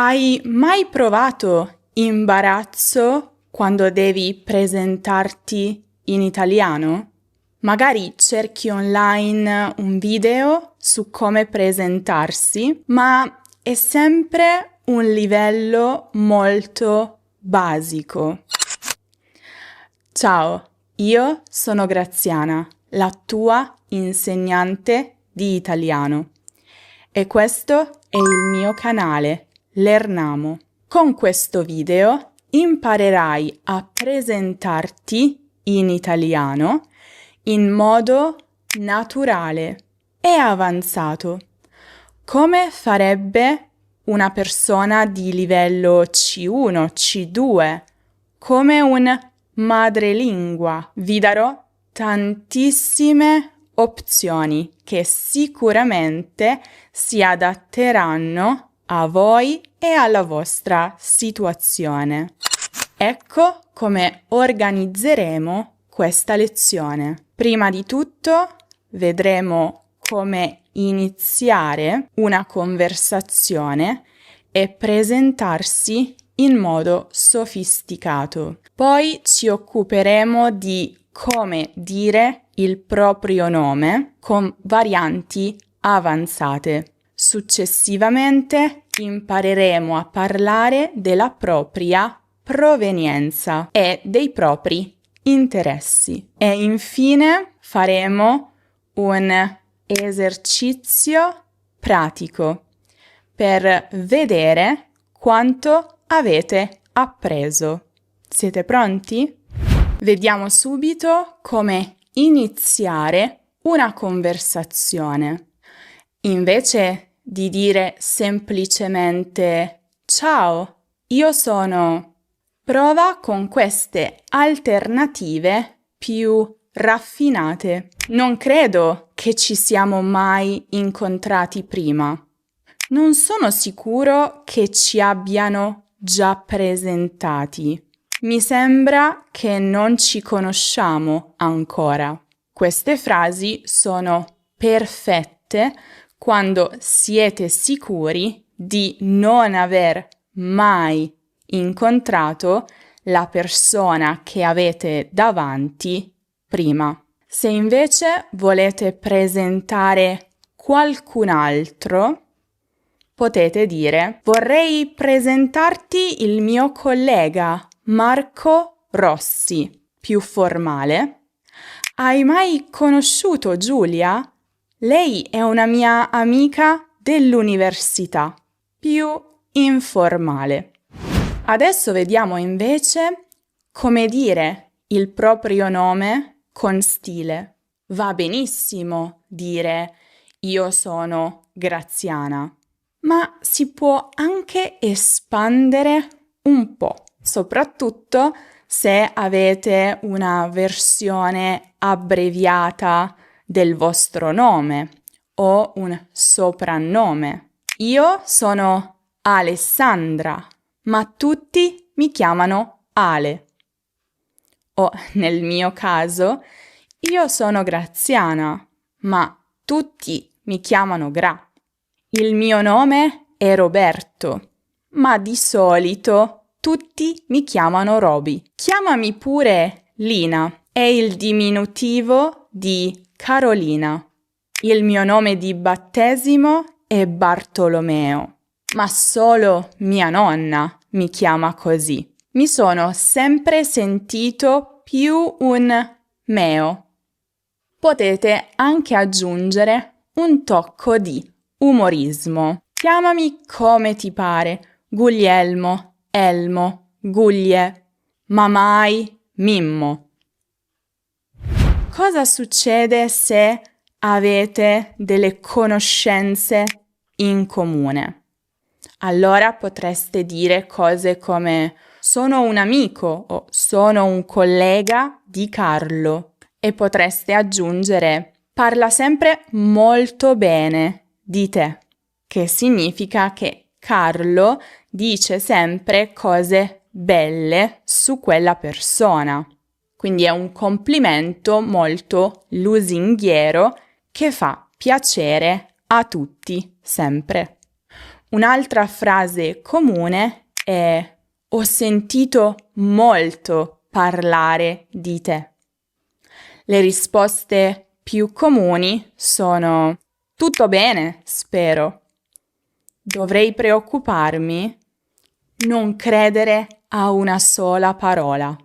Hai mai provato imbarazzo quando devi presentarti in italiano? Magari cerchi online un video su come presentarsi, ma è sempre un livello molto basico. Ciao, io sono Graziana, la tua insegnante di italiano. E questo è il mio canale, Lernamo. Con questo video imparerai a presentarti in italiano in modo naturale e avanzato, come farebbe una persona di livello C1, C2, come un madrelingua. Vi darò tantissime opzioni che sicuramente si adatteranno a voi e alla vostra situazione. Ecco come organizzeremo questa lezione. Prima di tutto vedremo come iniziare una conversazione e presentarsi in modo sofisticato. Poi ci occuperemo di come dire il proprio nome con varianti avanzate. Successivamente impareremo a parlare della propria provenienza e dei propri interessi. E infine faremo un esercizio pratico per vedere quanto avete appreso. Siete pronti? Vediamo subito come iniziare una conversazione. Invece di dire semplicemente ciao, io sono, prova con queste alternative più raffinate. Non credo che ci siamo mai incontrati prima. Non sono sicuro che ci abbiano già presentati. Mi sembra che non ci conosciamo ancora. Queste frasi sono perfette quando siete sicuri di non aver mai incontrato la persona che avete davanti prima. Se invece volete presentare qualcun altro, potete dire: vorrei presentarti il mio collega Marco Rossi. Più formale. Hai mai conosciuto Giulia? Lei è una mia amica dell'università. Più informale. Adesso vediamo invece come dire il proprio nome con stile. Va benissimo dire io sono Graziana, ma si può anche espandere un po', soprattutto se avete una versione abbreviata del vostro nome o un soprannome. Io sono Alessandra, ma tutti mi chiamano Ale. O nel mio caso, io sono Graziana, ma tutti mi chiamano Gra. Il mio nome è Roberto, ma di solito tutti mi chiamano Roby. Chiamami pure Lina, è il diminutivo di Carolina. Il mio nome di battesimo è Bartolomeo, ma solo mia nonna mi chiama così. Mi sono sempre sentito più un Meo. Potete anche aggiungere un tocco di umorismo. Chiamami come ti pare, Guglielmo, Elmo, Guglie, ma mai Mimmo. Cosa succede se avete delle conoscenze in comune? Allora potreste dire cose come sono un amico o sono un collega di Carlo e potreste aggiungere parla sempre molto bene di te, che significa che Carlo dice sempre cose belle su quella persona. Quindi è un complimento molto lusinghiero che fa piacere a tutti sempre. Un'altra frase comune è: ho sentito molto parlare di te. Le risposte più comuni sono: tutto bene, spero. Dovrei preoccuparmi? Non credere a una sola parola.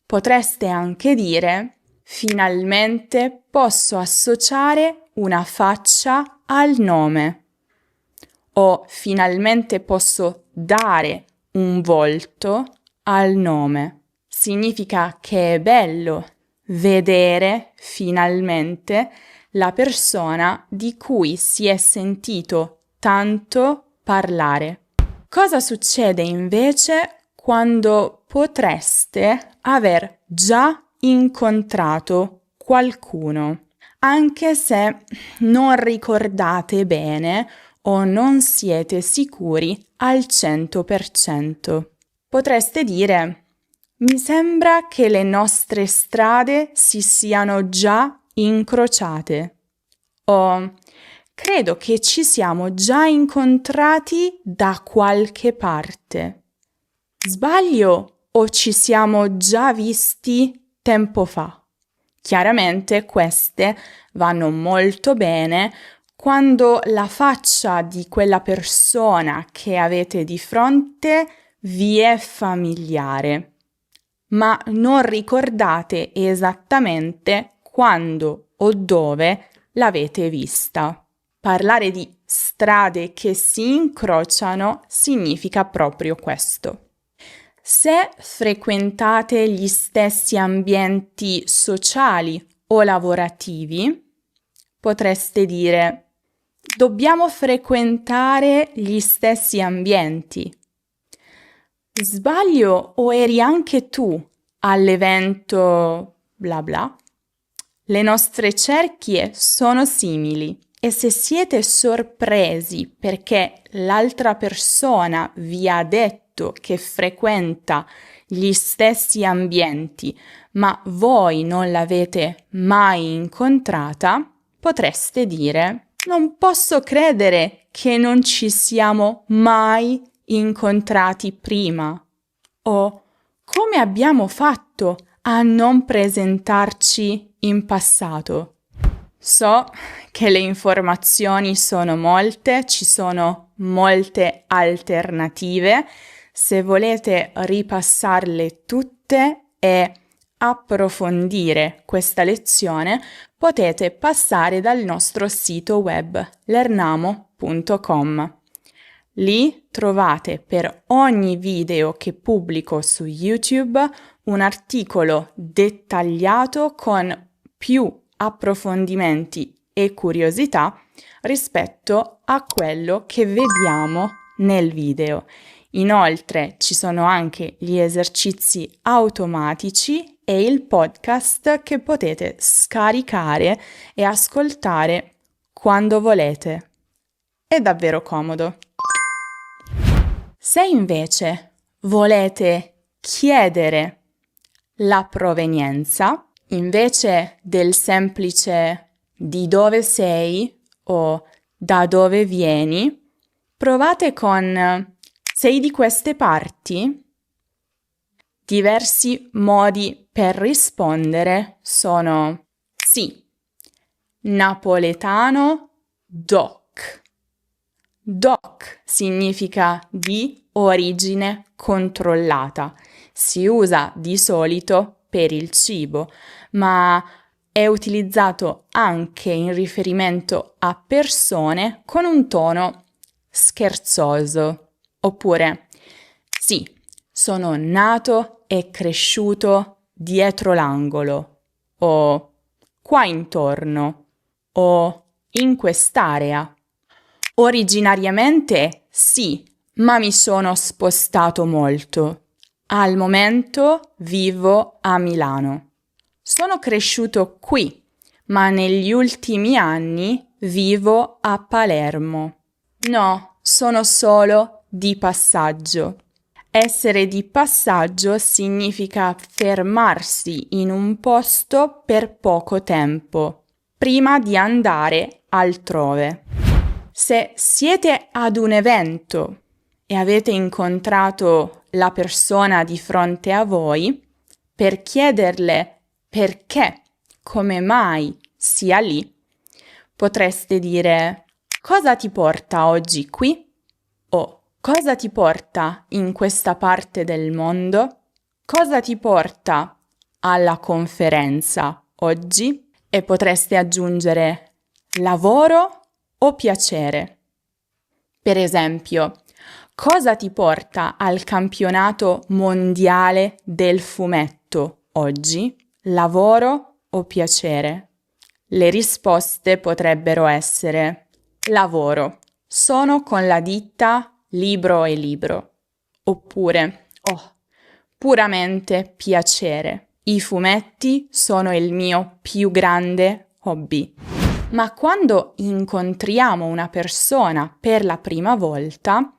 Potreste anche dire: finalmente posso associare una faccia al nome. O finalmente posso dare un volto al nome. Significa che è bello vedere finalmente la persona di cui si è sentito tanto parlare. Cosa succede invece quando potreste aver già incontrato qualcuno, anche se non ricordate bene o non siete sicuri al 100%? Potreste dire: mi sembra che le nostre strade si siano già incrociate. O credo che ci siamo già incontrati da qualche parte. Sbaglio o ci siamo già visti tempo fa? Chiaramente queste vanno molto bene quando la faccia di quella persona che avete di fronte vi è familiare, ma non ricordate esattamente quando o dove l'avete vista. Parlare di strade che si incrociano significa proprio questo. Se frequentate gli stessi ambienti sociali o lavorativi, potreste dire: dobbiamo frequentare gli stessi ambienti. Sbaglio o eri anche tu all'evento bla bla? Le nostre cerchie sono simili e se siete sorpresi perché l'altra persona vi ha detto che frequenta gli stessi ambienti, ma voi non l'avete mai incontrata, potreste dire: non posso credere che non ci siamo mai incontrati prima. O come abbiamo fatto a non presentarci in passato? So che le informazioni sono molte, ci sono molte alternative. Se volete ripassarle tutte e approfondire questa lezione, potete passare dal nostro sito web lernamo.com. Lì trovate per ogni video che pubblico su YouTube un articolo dettagliato con più approfondimenti e curiosità rispetto a quello che vediamo nel video. Inoltre ci sono anche gli esercizi automatici e il podcast che potete scaricare e ascoltare quando volete. È davvero comodo. Se invece volete chiedere la provenienza, invece del semplice di dove sei o da dove vieni, provate con sei di queste parti? Diversi modi per rispondere sono sì, napoletano, doc. DOC significa di origine controllata. Si usa di solito per il cibo, ma è utilizzato anche in riferimento a persone con un tono scherzoso. Oppure, sì, sono nato e cresciuto dietro l'angolo, o qua intorno, o in quest'area. Originariamente sì, ma mi sono spostato molto. Al momento vivo a Milano. Sono cresciuto qui, ma negli ultimi anni vivo a Palermo. No, sono solo di passaggio. Essere di passaggio significa fermarsi in un posto per poco tempo, prima di andare altrove. Se siete ad un evento e avete incontrato la persona di fronte a voi, per chiederle perché, come mai sia lì, potreste dire: cosa ti porta oggi qui? O cosa ti porta in questa parte del mondo? Cosa ti porta alla conferenza oggi? E potreste aggiungere lavoro o piacere. Per esempio, cosa ti porta al campionato mondiale del fumetto oggi? Lavoro o piacere? Le risposte potrebbero essere: lavoro, sono con la ditta libro e libro. Oppure, puramente piacere. I fumetti sono il mio più grande hobby. Ma quando incontriamo una persona per la prima volta,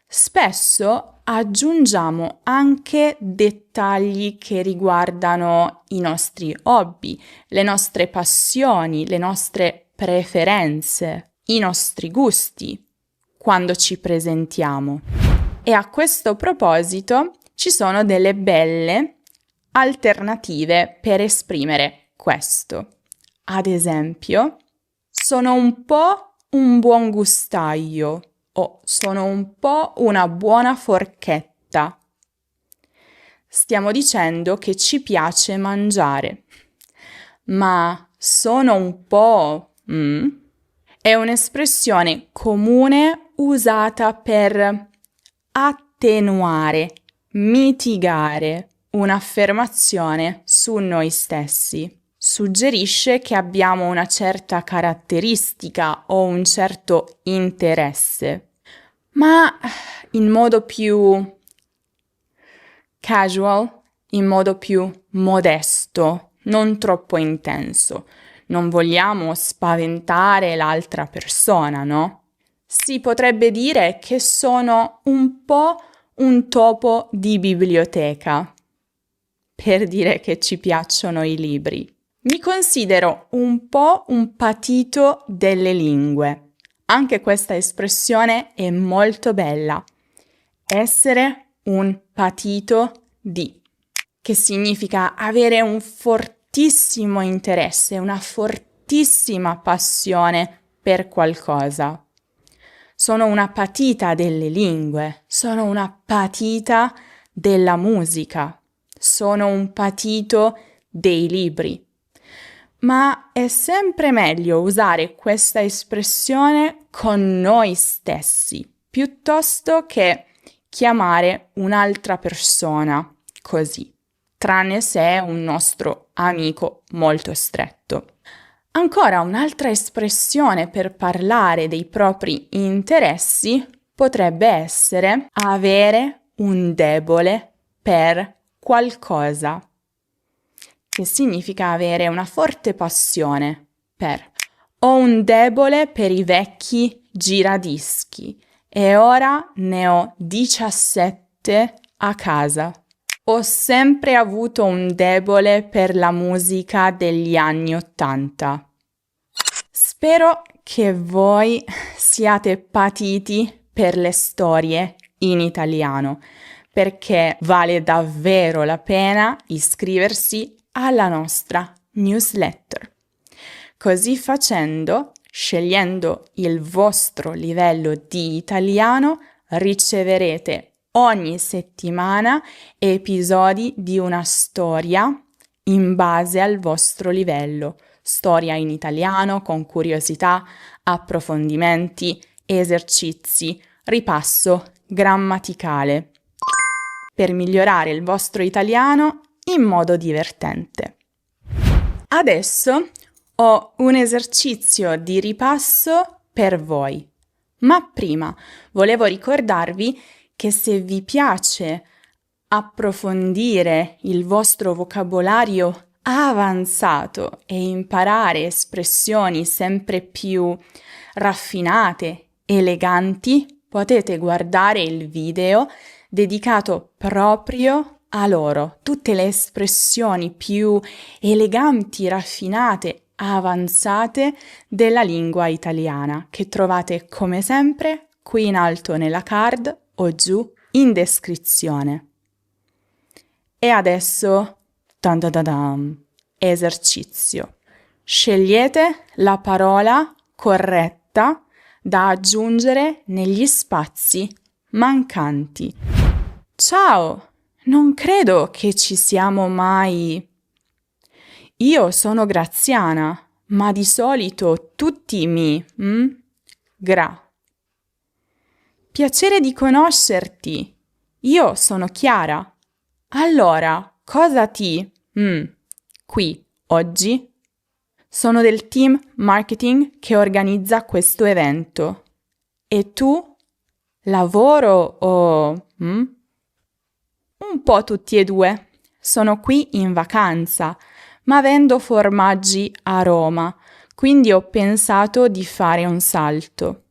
spesso aggiungiamo anche dettagli che riguardano i nostri hobby, le nostre passioni, le nostre preferenze, i nostri gusti, quando ci presentiamo. E a questo proposito ci sono delle belle alternative per esprimere questo. Ad esempio, sono un po' un buon gustaio o sono un po' una buona forchetta. Stiamo dicendo che ci piace mangiare. Ma sono un po'... è un'espressione comune usata per attenuare, mitigare un'affermazione su noi stessi. Suggerisce che abbiamo una certa caratteristica o un certo interesse, ma in modo più casual, in modo più modesto, non troppo intenso. Non vogliamo spaventare l'altra persona, no? Si potrebbe dire che sono un po' un topo di biblioteca, per dire che ci piacciono i libri. Mi considero un po' un patito delle lingue. Anche questa espressione è molto bella. Essere un patito di, che significa avere un fortissimo interesse, una fortissima passione per qualcosa. Sono una patita delle lingue, sono una patita della musica, sono un patito dei libri. Ma è sempre meglio usare questa espressione con noi stessi, piuttosto che chiamare un'altra persona così, tranne se è un nostro amico molto stretto. Ancora un'altra espressione per parlare dei propri interessi potrebbe essere avere un debole per qualcosa, che significa avere una forte passione per. Ho un debole per i vecchi giradischi e ora ne ho 17 a casa. Ho sempre avuto un debole per la musica degli anni '80. Spero che voi siate patiti per le storie in italiano, perché vale davvero la pena iscriversi alla nostra newsletter. Così facendo, scegliendo il vostro livello di italiano, riceverete ogni settimana episodi di una storia in base al vostro livello. Storia in italiano con curiosità, approfondimenti, esercizi, ripasso grammaticale, per migliorare il vostro italiano in modo divertente. Adesso ho un esercizio di ripasso per voi, ma prima volevo ricordarvi che se vi piace approfondire il vostro vocabolario avanzato e imparare espressioni sempre più raffinate, eleganti, potete guardare il video dedicato proprio a loro. Tutte le espressioni più eleganti, raffinate avanzate della lingua italiana che trovate come sempre qui in alto nella card o giù in descrizione. E adesso, esercizio. Scegliete la parola corretta da aggiungere negli spazi mancanti. Ciao, non credo che ci siamo mai. Io sono Graziana, ma di solito tutti mi. Gra. Piacere di conoscerti. Io sono Chiara. Allora, cosa ti. Qui, oggi? Sono del team marketing che organizza questo evento. E tu? Lavoro o. Un po' tutti e due. Sono qui in vacanza, ma vendo formaggi a Roma, quindi ho pensato di fare un salto.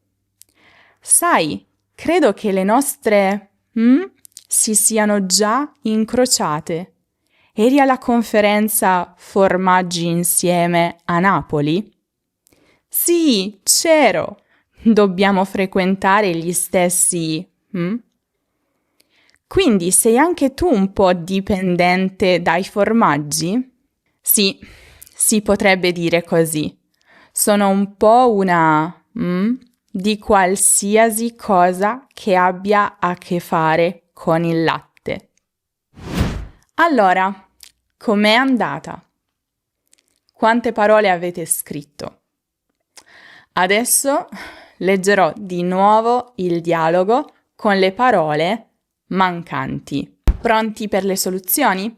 Sai, credo che le nostre si siano già incrociate. Eri alla conferenza Formaggi insieme a Napoli? Sì, c'ero. Dobbiamo frequentare gli stessi. Quindi sei anche tu un po' dipendente dai formaggi? Sì, si potrebbe dire così. Sono un po' una di qualsiasi cosa che abbia a che fare con il latte. Allora, com'è andata? Quante parole avete scritto? Adesso leggerò di nuovo il dialogo con le parole mancanti. Pronti per le soluzioni?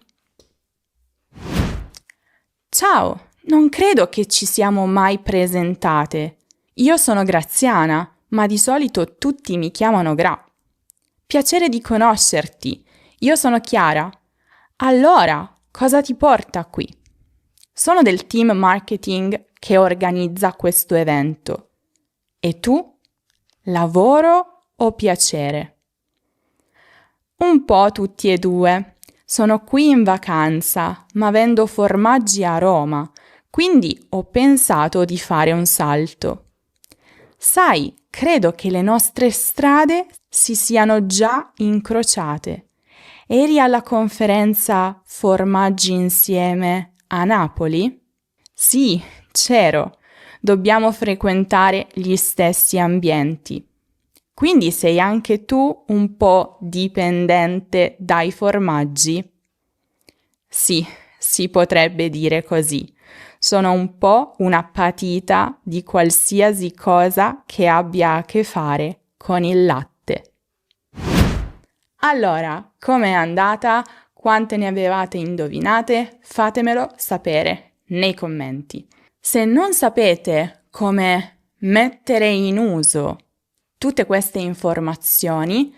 Ciao, non credo che ci siamo mai presentate. Io sono Graziana, ma di solito tutti mi chiamano Gra. Piacere di conoscerti. Io sono Chiara. Allora, cosa ti porta qui? Sono del team marketing che organizza questo evento. E tu? Lavoro o piacere? Un po' tutti e due. Sono qui in vacanza, ma vendo formaggi a Roma, quindi ho pensato di fare un salto. Sai, credo che le nostre strade si siano già incrociate. Eri alla conferenza Formaggi insieme a Napoli? Sì, c'ero. Dobbiamo frequentare gli stessi ambienti. Quindi sei anche tu un po' dipendente dai formaggi? Sì, si potrebbe dire così. Sono un po' una patita di qualsiasi cosa che abbia a che fare con il latte. Allora, com'è andata? Quante ne avevate indovinate? Fatemelo sapere nei commenti. Se non sapete come mettere in uso tutte queste informazioni,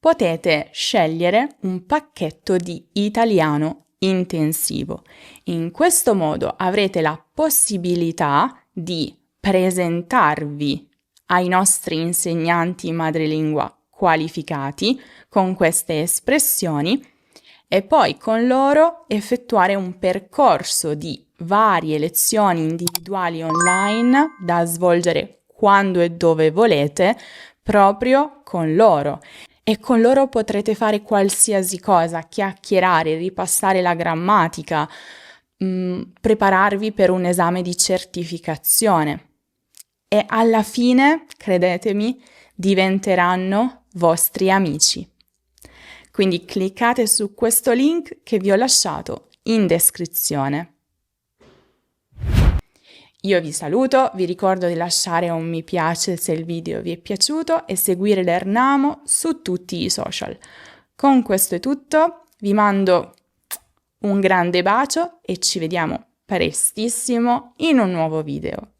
potete scegliere un pacchetto di italiano intensivo. In questo modo avrete la possibilità di presentarvi ai nostri insegnanti madrelingua qualificati con queste espressioni e poi con loro effettuare un percorso di varie lezioni individuali online da svolgere quando e dove volete, proprio con loro. E con loro potrete fare qualsiasi cosa, chiacchierare, ripassare la grammatica, prepararvi per un esame di certificazione. E alla fine, credetemi, diventeranno vostri amici. Quindi cliccate su questo link che vi ho lasciato in descrizione. Io vi saluto, vi ricordo di lasciare un mi piace se il video vi è piaciuto e seguire l'Ernamo su tutti i social. Con questo è tutto, vi mando un grande bacio e ci vediamo prestissimo in un nuovo video.